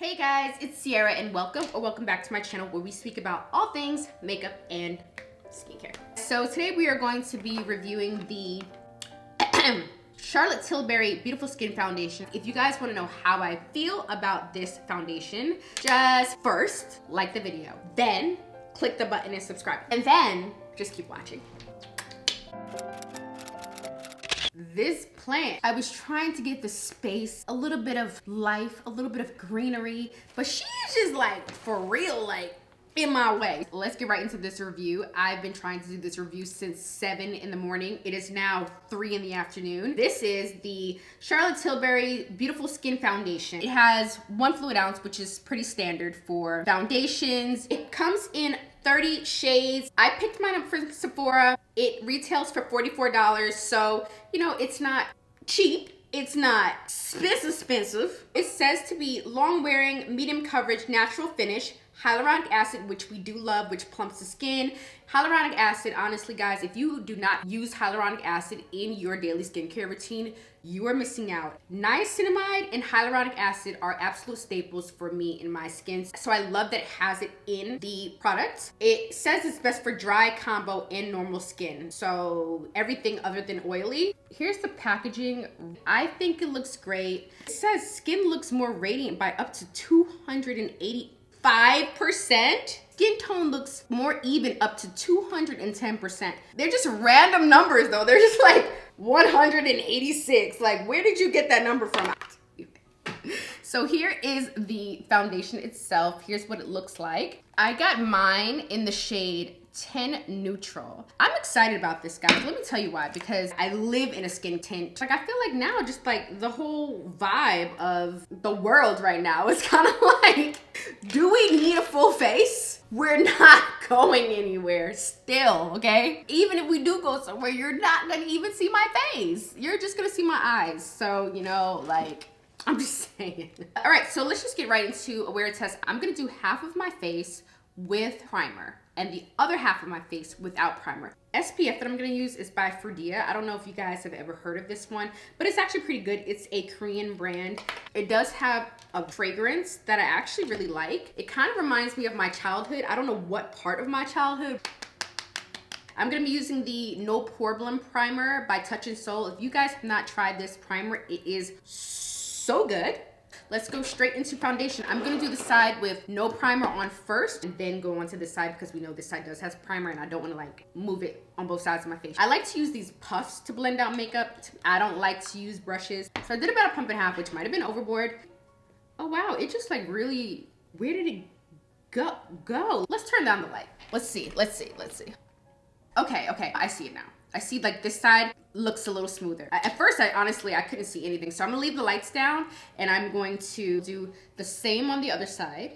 Hey guys, it's Sierra and welcome back to my channel where we speak about all things makeup and skincare. So today we are going to be reviewing the Charlotte Tilbury Beautiful Skin Foundation. If you guys want to know how I feel about this foundation, just first like the video, then click the button and subscribe, and then just keep watching. This plant, I was trying to give the space a little bit of life, a little bit of greenery, but she's just like, for real, like in my way. Let's get right into this review. I've been trying to do this review since 7 in the morning. It is now 3 in the afternoon. This is the Charlotte Tilbury Beautiful Skin Foundation. It has 1 fluid ounce, which is pretty standard for foundations. It comes in 30 shades. I picked mine up from Sephora. It retails for $44, so you know, it's not cheap. It's not expensive. It says to be long wearing, medium coverage, natural finish, hyaluronic acid, which we do love, which plumps the skin. Hyaluronic acid, honestly guys, if you do not use hyaluronic acid in your daily skincare routine, you are missing out. Niacinamide and hyaluronic acid are absolute staples for me in my skin, so I love that it has it in the product. It says it's best for dry, combo, and normal skin, so everything other than oily. Here's the packaging. I think it looks great. It says skin looks more radiant by up to 285%. Skin tone looks more even up to 210%. They're just random numbers though. They're just like 186. Like, where did you get that number from? So here is the foundation itself. Here's what it looks like. I got mine in the shade 10 Neutral. I'm excited about this, guys. Let me tell you why. Because I live in a skin tint. Like, I feel like now just like the whole vibe of the world right now is kind of like, do we need a full face? We're not going anywhere still, okay? Even if we do go somewhere, you're not gonna even see my face. You're just gonna see my eyes. So, you know, like, I'm just saying. All right, so let's just get right into a wear test. I'm gonna do half of my face with primer and the other half of my face without primer. SPF that I'm gonna use is by Frudia. I don't know if you guys have ever heard of this one, but it's actually pretty good. It's a Korean brand. It does have a fragrance that I actually really like. It kind of reminds me of my childhood. I don't know what part of my childhood. I'm gonna be using the No Problem Primer by Touch in Soul. If you guys have not tried this primer, it is so good. Let's go straight into foundation. I'm gonna do the side with no primer on first and then go on to this side because we know this side does have primer and I don't wanna like move it on both sides of my face. I like to use these puffs to blend out makeup. I don't like to use brushes. So I did about a pump and a half, which might've been overboard. Oh wow, it just like really, where did it go? Let's turn down the light. Let's see. Okay, I see it now. I see like this side looks a little smoother. At first, I couldn't see anything. So I'm gonna leave the lights down and I'm going to do the same on the other side.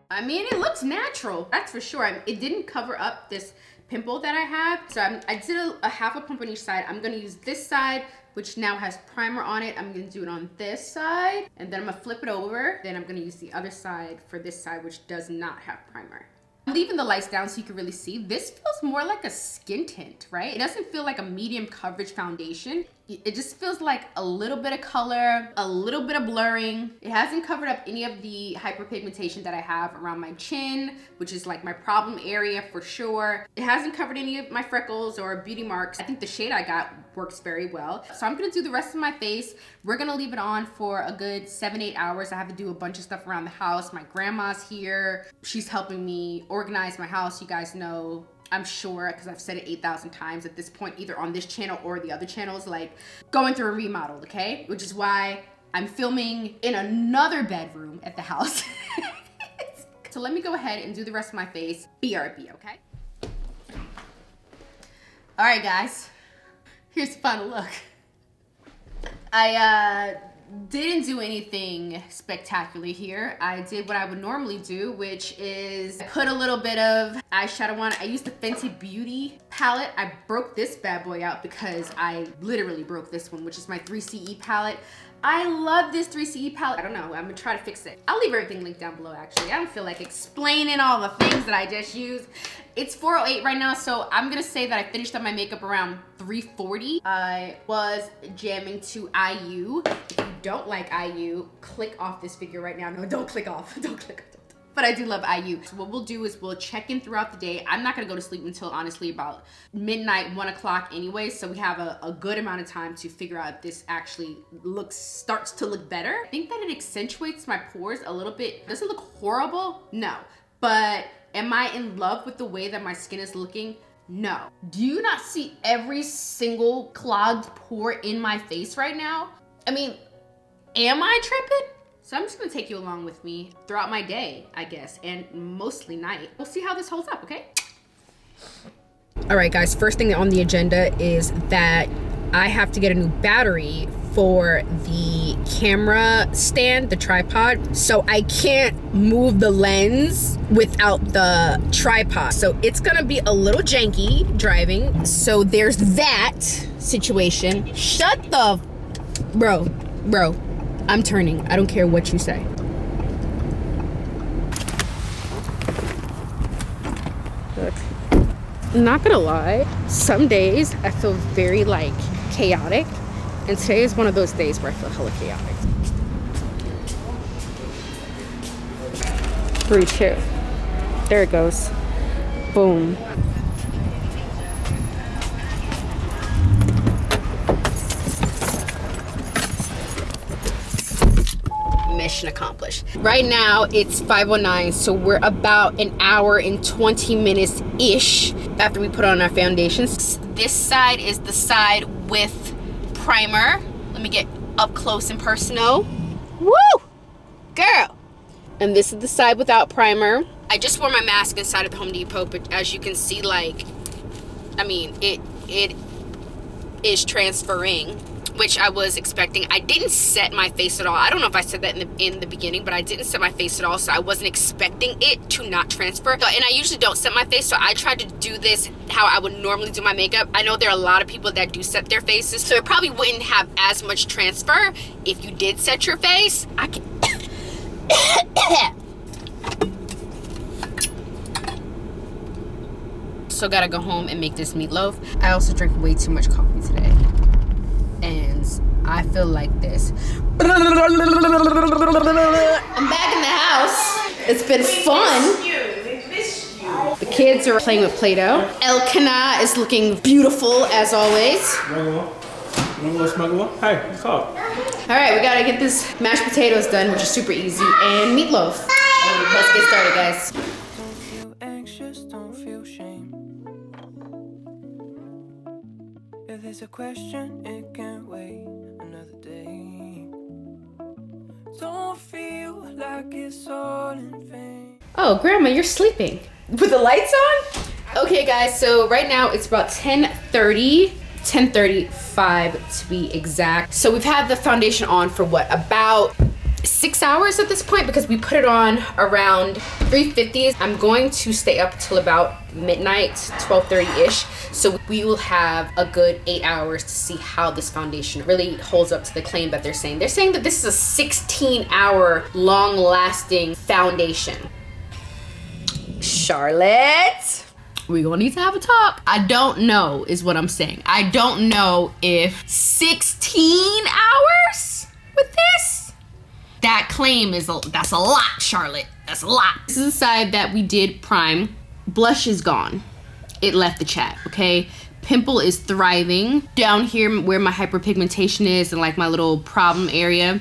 I mean, it looks natural, that's for sure. It didn't cover up this pimple that I have. So I did a half a pump on each side. I'm gonna use this side, which now has primer on it. I'm gonna do it on this side and then I'm gonna flip it over. Then I'm gonna use the other side for this side, which does not have primer. I'm leaving the lights down so you can really see. This feels more like a skin tint, right? It doesn't feel like a medium coverage foundation. It just feels like a little bit of color, a little bit of blurring. It hasn't covered up any of the hyperpigmentation that I have around my chin, which is like my problem area for sure. It hasn't covered any of my freckles or beauty marks. I think the shade I got works very well. So I'm gonna do the rest of my face. We're gonna leave it on for a good 7-8 hours. I have to do a bunch of stuff around the house. My grandma's here. She's helping me organize my house. You guys know, I'm sure, because I've said it 8,000 times at this point, either on this channel or the other channels, like going through a remodel, okay? Which is why I'm filming in another bedroom at the house. So let me go ahead and do the rest of my face. BRB, okay? All right, guys, here's the final look. I didn't do anything spectacular here. I did what I would normally do, which is put a little bit of eyeshadow on. I used the Fenty Beauty palette. I broke this bad boy out because I literally broke this one, which is my 3CE palette. I love this 3CE palette. I don't know, I'm gonna try to fix it. I'll leave everything linked down below actually. I don't feel like explaining all the things that I just used. It's 4:08 right now, so I'm gonna say that I finished up my makeup around 3:40. I was jamming to IU. If you don't like IU, click off this figure right now. No, don't click off, don't click off. But I do love IU. So what we'll do is we'll check in throughout the day. I'm not gonna go to sleep until honestly about midnight, 1 o'clock anyway. So we have a good amount of time to figure out if this actually starts to look better. I think that it accentuates my pores a little bit. Does it look horrible? No. But am I in love with the way that my skin is looking? No. Do you not see every single clogged pore in my face right now? I mean, am I tripping? So I'm just gonna take you along with me throughout my day, I guess, and mostly night. We'll see how this holds up, okay? All right, guys, first thing on the agenda is that I have to get a new battery for the camera stand, the tripod. So I can't move the lens without the tripod. So it's gonna be a little janky driving. So there's that situation. Shut the, bro. I'm turning. I don't care what you say. Look, I'm not gonna lie. Some days I feel very like chaotic, and today is one of those days where I feel hella chaotic. 3, 2. There it goes. Boom. Mission accomplished. Right now it's 5:09, so we're about an hour and 20 minutes ish after we put on our foundations. This side is the side with primer. Let me get up close and personal. Woo, girl. And this is the side without primer. I just wore my mask inside of Home Depot, but as you can see, like, I mean, it is transferring, which I was expecting. I didn't set my face at all. I don't know if I said that in the beginning, but I didn't set my face at all, so I wasn't expecting it to not transfer. So, and I usually don't set my face, so I tried to do this how I would normally do my makeup. I know there are a lot of people that do set their faces, so it probably wouldn't have as much transfer if you did set your face. I can so gotta go home and make this meatloaf. I also drank way too much coffee today, and I feel like this. I'm back in the house. It's been fun. The kids are playing with Play-Doh. Elkanah is looking beautiful as always. Hey, what's up? All right, we gotta get this mashed potatoes done, which is super easy, and meatloaf. Let's get started, guys. Don't feel anxious, don't feel shame. If there's a question, it can't wait another day. Don't feel like it's all in vain. Oh, Grandma, you're sleeping. With the lights on? Okay, guys, so right now it's about 10:35 to be exact. So we've had the foundation on for what, about 6 hours at this point, because we put it on around 3:50. I'm going to stay up till about midnight, 12:30-ish. So we will have a good 8 hours to see how this foundation really holds up to the claim that they're saying. They're saying that this is a 16-hour long-lasting foundation. Charlotte, we're gonna need to have a talk. I don't know is what I'm saying. I don't know if 16 hours with this, that claim is, that's a lot, Charlotte. That's a lot. This is the side that we did prime. Blush is gone. It left the chat, okay? Pimple is thriving. Down here where my hyperpigmentation is and like my little problem area,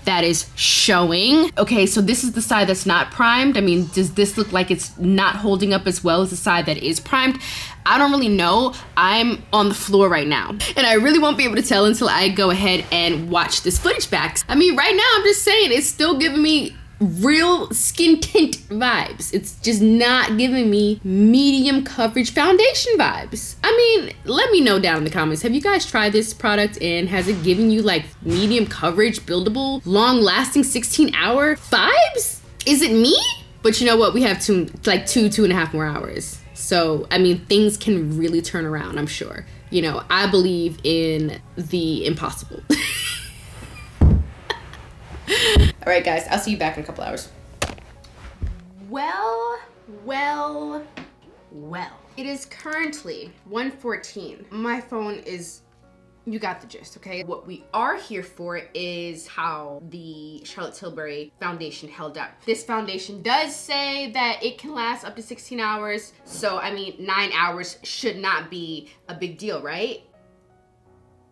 that is showing. Okay, so this is the side that's not primed. I mean, does this look like it's not holding up as well as the side that is primed? I don't really know. I'm on the floor right now, and I really won't be able to tell until I go ahead and watch this footage back. I mean, right now, I'm just saying, it's still giving me real skin tint vibes. It's just not giving me medium coverage foundation vibes. I mean, let me know down in the comments. Have you guys tried this product, and has it given you like medium coverage, buildable, long lasting 16-hour vibes? Is it me? But you know what? We have two and a half more hours. So, I mean, things can really turn around, I'm sure. You know, I believe in the impossible. All right, guys, I'll see you back in a couple hours. Well. It is currently 1:14. My phone is, you got the gist, okay? What we are here for is how the Charlotte Tilbury foundation held up. This foundation does say that it can last up to 16 hours. So, I mean, 9 hours should not be a big deal, right?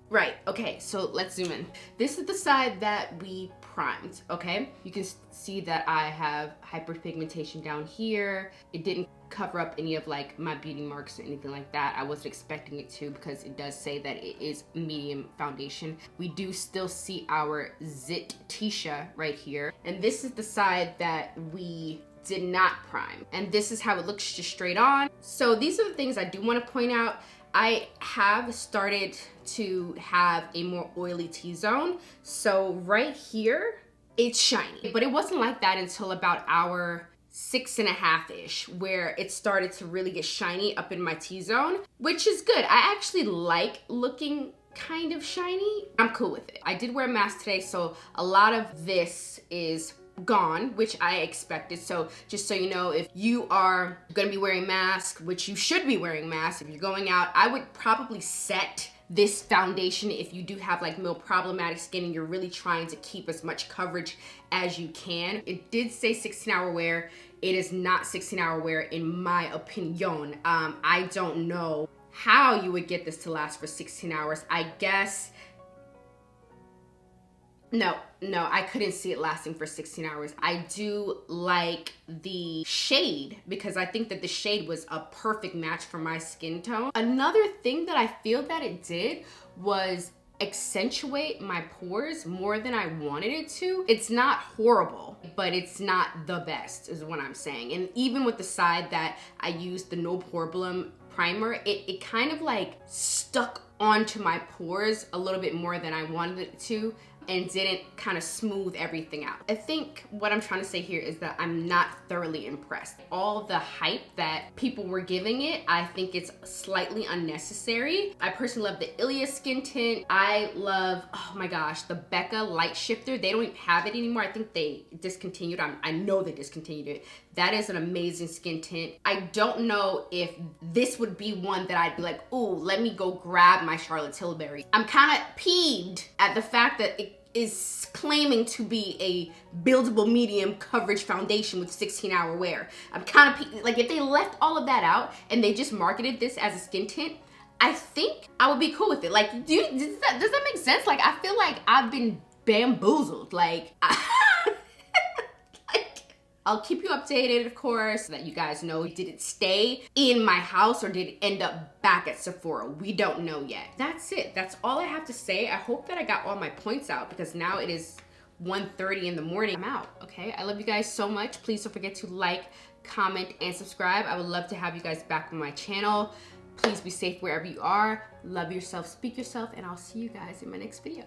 Right, okay, so let's zoom in. This is the side that we primed, okay? You can see that I have hyperpigmentation down here. It didn't cover up any of like my beauty marks or anything like that. I wasn't expecting it to because it does say that it is medium foundation. We do still see our Zit Tisha right here. And this is the side that we did not prime. And this is how it looks just straight on. So these are the things I do want to point out. I have started to have a more oily T-zone. So right here, it's shiny. But it wasn't like that until about hour 6.5-ish, where it started to really get shiny up in my T-zone, which is good. I actually like looking kind of shiny. I'm cool with it. I did wear a mask today, so a lot of this is gone, which I expected. So just so you know, if you are gonna be wearing masks, which you should be wearing masks if you're going out, I would probably set this foundation if you do have like more problematic skin and you're really trying to keep as much coverage as you can. It did say 16-hour wear. It is not 16-hour wear in my opinion. I don't know how you would get this to last for 16 hours. I guess, no, I couldn't see it lasting for 16 hours. I do like the shade because I think that the shade was a perfect match for my skin tone. Another thing that I feel that it did was accentuate my pores more than I wanted it to. It's not horrible, but it's not the best is what I'm saying. And even with the side that I used the No Problem primer, it kind of like stuck onto my pores a little bit more than I wanted it to and didn't kind of smooth everything out. I think what I'm trying to say here is that I'm not thoroughly impressed. All the hype that people were giving it, I think it's slightly unnecessary. I personally love the Ilia skin tint. I love, oh my gosh, the Becca light shifter. They don't even have it anymore. I think they discontinued. I know they discontinued it. That is an amazing skin tint. I don't know if this would be one that I'd be like, ooh, let me go grab my Charlotte Tilbury. I'm kind of peeved at the fact that it is claiming to be a buildable medium coverage foundation with 16-hour wear. I'm kind of like, if they left all of that out and they just marketed this as a skin tint, I think I would be cool with it. Like, does that make sense? Like, I feel like I've been bamboozled. Like, I'll keep you updated, of course, so that you guys know, did it stay in my house or did it end up back at Sephora? We don't know yet. That's it. That's all I have to say. I hope that I got all my points out because now it is 1:30 in the morning. I'm out, okay? I love you guys so much. Please don't forget to like, comment, and subscribe. I would love to have you guys back on my channel. Please be safe wherever you are. Love yourself, speak yourself, and I'll see you guys in my next video.